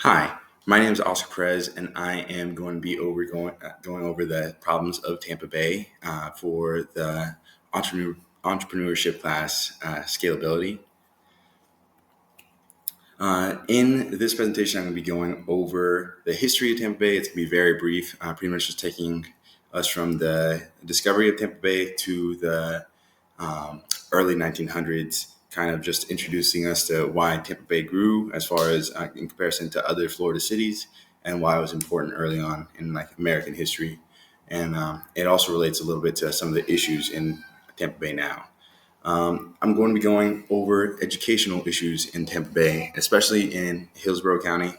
Hi, my name is Oscar Perez, and I am going to be going over the problems of Tampa Bay for the entrepreneurship class scalability. In this presentation, I'm going to be going over the history of Tampa Bay. It's going to be very brief, pretty much just taking us from the discovery of Tampa Bay to the early 1900s, kind of just introducing us to why Tampa Bay grew as far as in comparison to other Florida cities and why it was important early on in like American history. And it also relates a little bit to some of the issues in Tampa Bay now. I'm going to be going over educational issues in Tampa Bay, especially in Hillsborough County.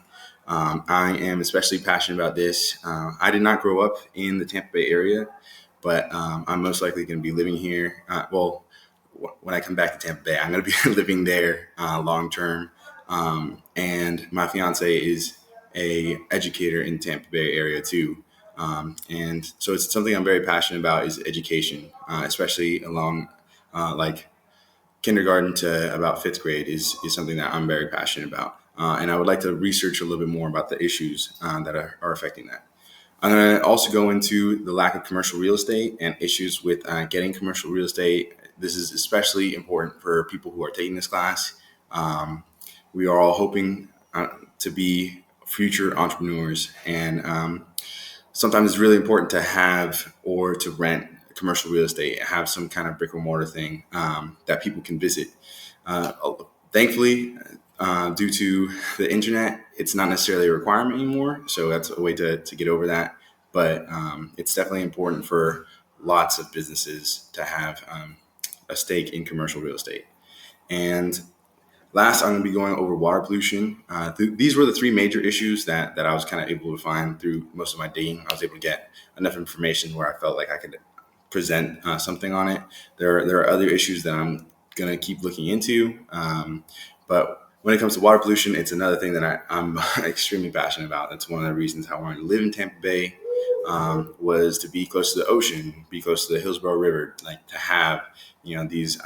I am especially passionate about this. I did not grow up in the Tampa Bay area, but I'm most likely going to be living here. When I come back to Tampa Bay, I'm going to be living there long term. And my fiance is a educator in Tampa Bay area too. And so it's something I'm very passionate about is education, especially along like kindergarten to about fifth grade is something that I'm very passionate about. And I would like to research a little bit more about the issues that are affecting that. I'm going to also go into the lack of commercial real estate and issues with getting commercial real estate. This is especially important for people who are taking this class. We are all hoping to be future entrepreneurs, and sometimes it's really important to have or to rent commercial real estate, have some kind of brick and mortar thing that people can visit. Uh, Thankfully, due to the internet, it's not necessarily a requirement anymore. So that's a way to get over that. But it's definitely important for lots of businesses to have a stake in commercial real estate. And last, I'm going to be going over water pollution. These were the three major issues that I was kind of able to find through most of my digging. I was able to get enough information where I felt like I could present something on it. There are other issues that I'm going to keep looking into. But when it comes to water pollution, it's another thing that I'm extremely passionate about. That's one of the reasons I wanted to live in Tampa Bay, was to be close to the ocean, be close to the Hillsborough River, like to have, these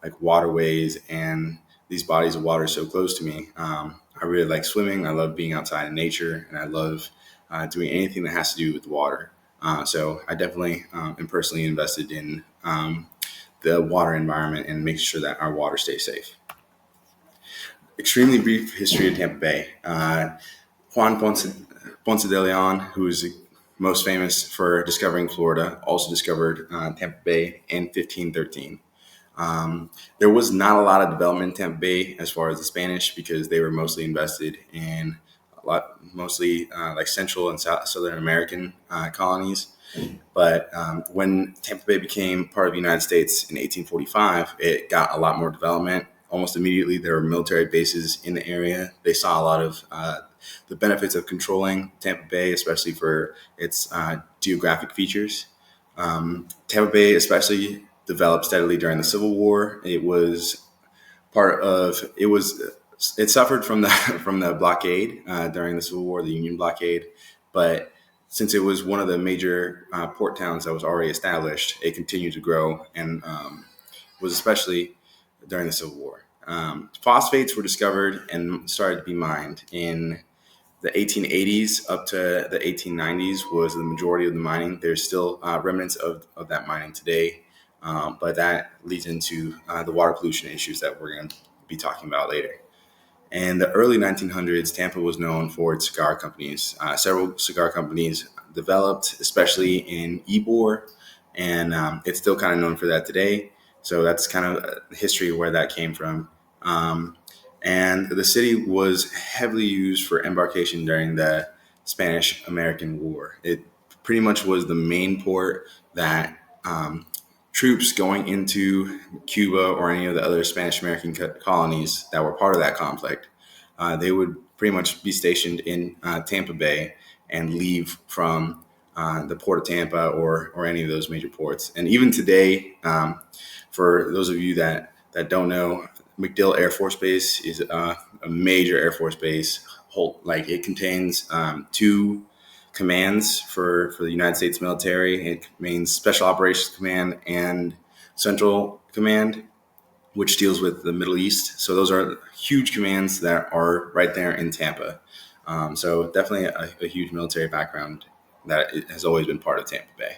like waterways and these bodies of water so close to me. I really like swimming. I love being outside in nature, and I love doing anything that has to do with water. So I definitely am personally invested in the water environment and making sure that our water stays safe. Extremely brief history of Tampa Bay. Juan Ponce de Leon, who is most famous for discovering Florida, also discovered Tampa Bay in 1513. There was not a lot of development in Tampa Bay as far as the Spanish because they were mostly invested in mostly like Central and Southern American colonies. But when Tampa Bay became part of the United States in 1845, it got a lot more development. Almost immediately, there were military bases in the area. They saw a lot of the benefits of controlling Tampa Bay, especially for its geographic features. Tampa Bay, especially, developed steadily during the Civil War. It suffered from the from the blockade during the Civil War, the Union blockade, but since it was one of the major port towns that was already established, it continued to grow and was especially during the Civil War. Phosphates were discovered and started to be mined in the 1880s up to the 1890s was the majority of the mining. There's still remnants of that mining today, but that leads into the water pollution issues that we're going to be talking about later. In the early 1900s, Tampa was known for its cigar companies. Several cigar companies developed, especially in Ybor, and it's still kind of known for that today. So that's kind of history of where that came from. And the city was heavily used for embarkation during the Spanish-American War. It pretty much was the main port that troops going into Cuba or any of the other Spanish-American colonies that were part of that conflict, they would pretty much be stationed in Tampa Bay and leave from the port of Tampa or any of those major ports. And even today, for those of you that don't know, MacDill Air Force Base is a major Air Force base. Like it contains two commands for the United States military. It means Special Operations Command and Central Command, which deals with the Middle East. So those are huge commands that are right there in Tampa. So definitely a huge military background that has always been part of Tampa Bay.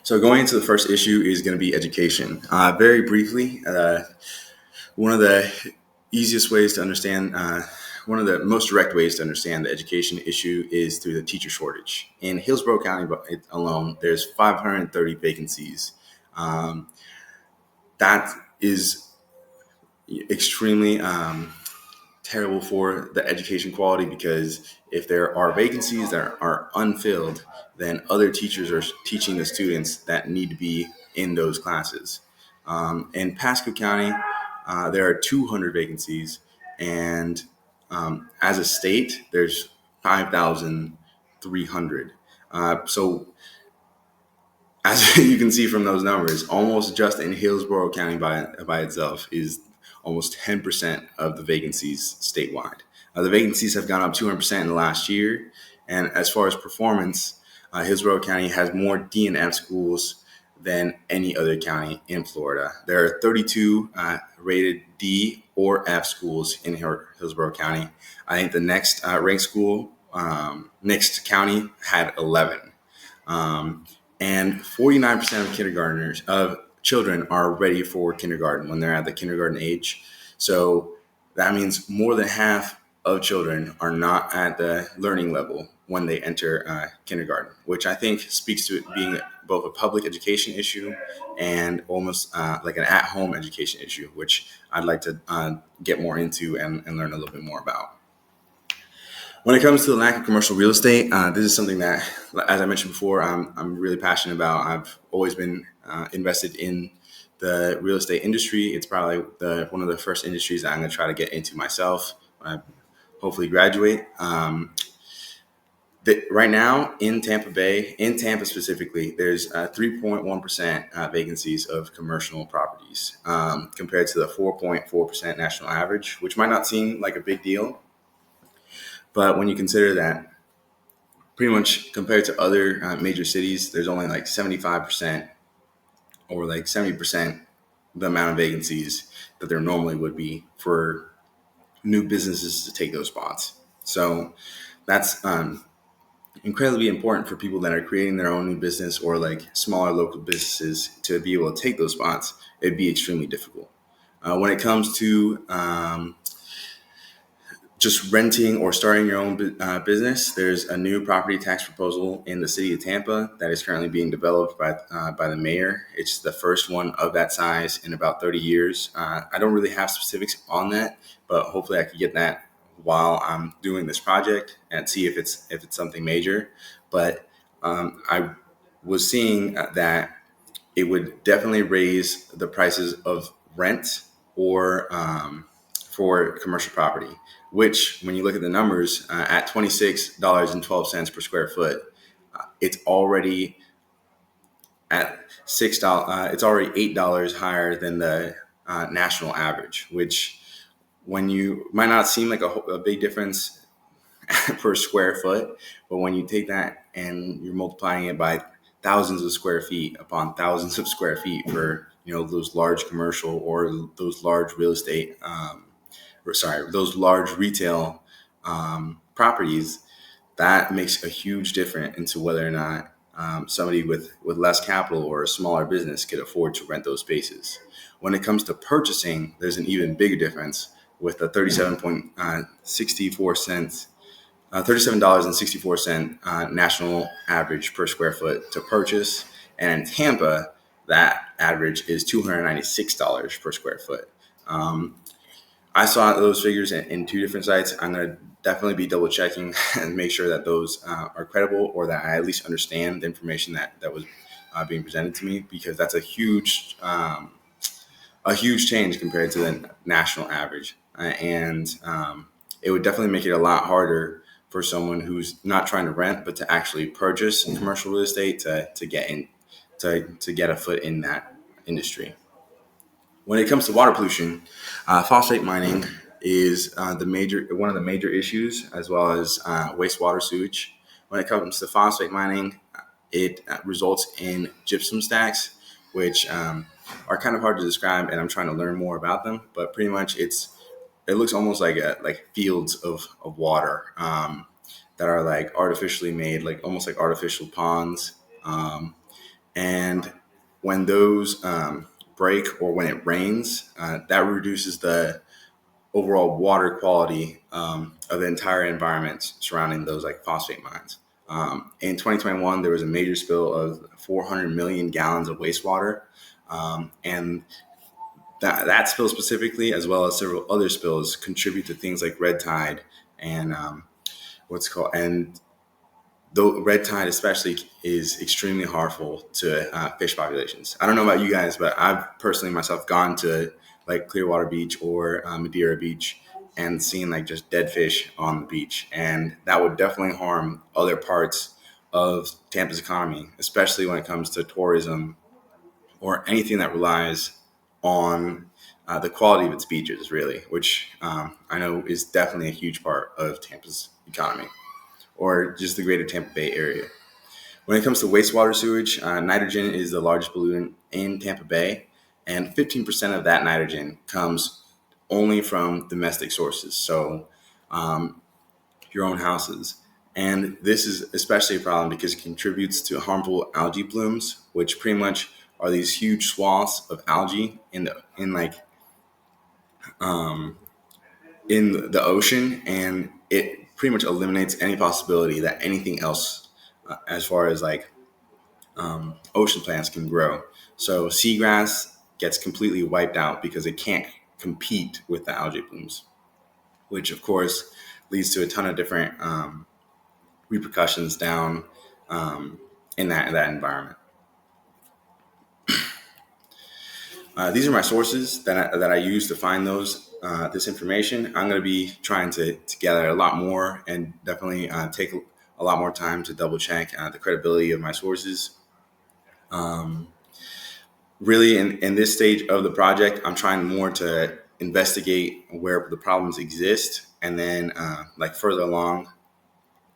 So going into the first issue is going to be education. Very briefly, one of the easiest ways to understand, one of the most direct ways to understand the education issue is through the teacher shortage. In Hillsborough County alone, there's 530 vacancies. Um, that is extremely terrible for the education quality, because if there are vacancies that are unfilled, then other teachers are teaching the students that need to be in those classes. In Pasco County, there are 200 vacancies, and as a state, there's 5,300. So as you can see from those numbers, almost just in Hillsborough County by itself is almost 10% of the vacancies statewide. The vacancies have gone up 200% in the last year. And as far as performance, Hillsborough County has more D&F schools than any other county in Florida. There are 32 rated D or F schools in Hillsborough County. I think the next ranked school, next county, had 11. Um, and 49% of kindergartners, of children, are ready for kindergarten when they're at the kindergarten age. So that means more than half of children are not at the learning level when they enter kindergarten, which I think speaks to it being both a public education issue and almost like an at-home education issue, which I'd like to get more into and learn a little bit more about. When it comes to the lack of commercial real estate, this is something that, as I mentioned before, I'm really passionate about. I've always been invested in the real estate industry. It's probably one of the first industries that I'm going to try to get into myself when I hopefully graduate. Right now in Tampa Bay, in Tampa specifically, there's 3.1% vacancies of commercial properties compared to the 4.4% national average, which might not seem like a big deal. But when you consider that pretty much compared to other major cities, there's only like 75% or like 70% the amount of vacancies that there normally would be for new businesses to take those spots. So that's incredibly important for people that are creating their own new business or like smaller local businesses to be able to take those spots. It'd be extremely difficult. When it comes to just renting or starting your own business, there's a new property tax proposal in the city of Tampa that is currently being developed by the mayor. It's the first one of that size in about 30 years. I don't really have specifics on that, but hopefully I could get that while I'm doing this project and see if it's something major. But I was seeing that it would definitely raise the prices of rent or for commercial property, which when you look at the numbers at $26.12 per square foot, it's already at $6. It's already $8 higher than the national average, which when you might not seem like a big difference per square foot, but when you take that and you're multiplying it by thousands of square feet upon thousands of square feet for those large commercial or those large real estate, those large retail properties, that makes a huge difference into whether or not somebody with less capital or a smaller business could afford to rent those spaces. When it comes to purchasing, there's an even bigger difference with a $37.64 national average per square foot to purchase. And in Tampa, that average is $296 per square foot. I saw those figures in two different sites. I'm going to definitely be double checking and make sure that those are credible, or that I at least understand the information that was being presented to me, because that's a huge change compared to the national average. And it would definitely make it a lot harder for someone who's not trying to rent, but to actually purchase commercial real estate to get in, to get a foot in that industry. When it comes to water pollution, phosphate mining is one of the major issues, as well as wastewater sewage. When it comes to phosphate mining, it results in gypsum stacks, which are kind of hard to describe, and I'm trying to learn more about them. But pretty much, it's it looks almost like fields of water that are like artificially made, like almost like artificial ponds. And when those break or when it rains, that reduces the overall water quality of the entire environment surrounding those like phosphate mines. In 2021, there was a major spill of 400 million gallons of wastewater, and that spill specifically, as well as several other spills, contribute to things like red tide and what's called and the red tide especially is extremely harmful to fish populations. I don't know about you guys, but I've personally myself gone to like Clearwater Beach or Madeira Beach and seen like just dead fish on the beach, and that would definitely harm other parts of Tampa's economy, especially when it comes to tourism or anything that relies on the quality of its beaches, really, which I know is definitely a huge part of Tampa's economy or just the greater Tampa Bay area. When it comes to wastewater sewage, nitrogen is the largest pollutant in Tampa Bay, and 15% of that nitrogen comes only from domestic sources, so your own houses. And this is especially a problem because it contributes to harmful algae blooms, which pretty much are these huge swaths of algae in the ocean, and it pretty much eliminates any possibility that anything else, as far as like ocean plants, can grow. So seagrass gets completely wiped out because it can't compete with the algae blooms, which of course leads to a ton of different repercussions down in that environment. These are my sources that I use to find this information. I'm going to be trying to gather a lot more and definitely take a lot more time to double check the credibility of my sources. Really, in this stage of the project, I'm trying more to investigate where the problems exist, and then like further along,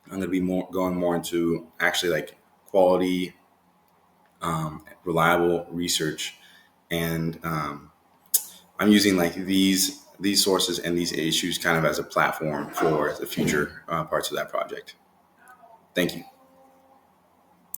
I'm going to be going more into actually like quality, reliable research, and I'm using like these sources and these issues kind of as a platform for the future parts of that project. Thank you.